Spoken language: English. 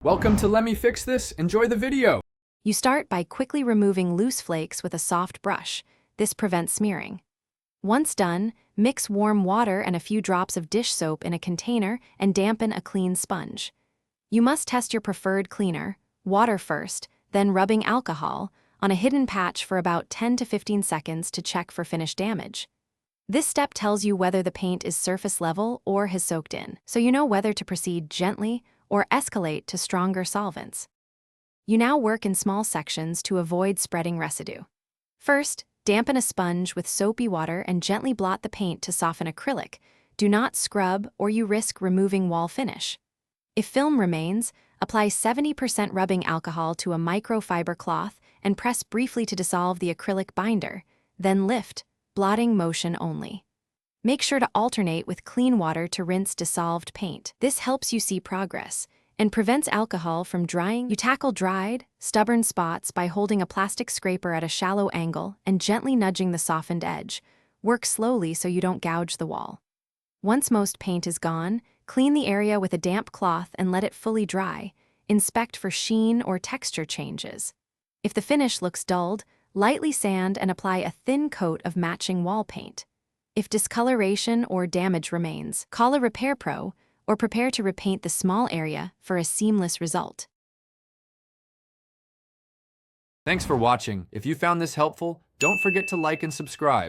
Welcome to Let Me Fix This. Enjoy the video. You start by quickly removing loose flakes with a soft brush. This prevents smearing. Once done, mix warm water and a few drops of dish soap in a container and dampen a clean sponge. You must test your preferred cleaner, water first, then rubbing alcohol, on a hidden patch for about 10 to 15 seconds to check for finish damage. This step tells you whether the paint is surface level or has soaked in, so you know whether to proceed gently or escalate to stronger solvents. You now work in small sections to avoid spreading residue. First, dampen a sponge with soapy water and gently blot the paint to soften acrylic. Do not scrub or you risk removing wall finish. If film remains, apply 70% rubbing alcohol to a microfiber cloth and press briefly to dissolve the acrylic binder, then lift, blotting motion only. Make sure to alternate with clean water to rinse dissolved paint. This helps you see progress and prevents alcohol from drying. You tackle dried, stubborn spots by holding a plastic scraper at a shallow angle and gently nudging the softened edge. Work slowly so you don't gouge the wall. Once most paint is gone, clean the area with a damp cloth and let it fully dry. Inspect for sheen or texture changes. If the finish looks dulled, lightly sand and apply a thin coat of matching wall paint. If discoloration or damage remains, call a repair pro or prepare to repaint the small area for a seamless result. Thanks for watching. If you found this helpful, don't forget to like and subscribe.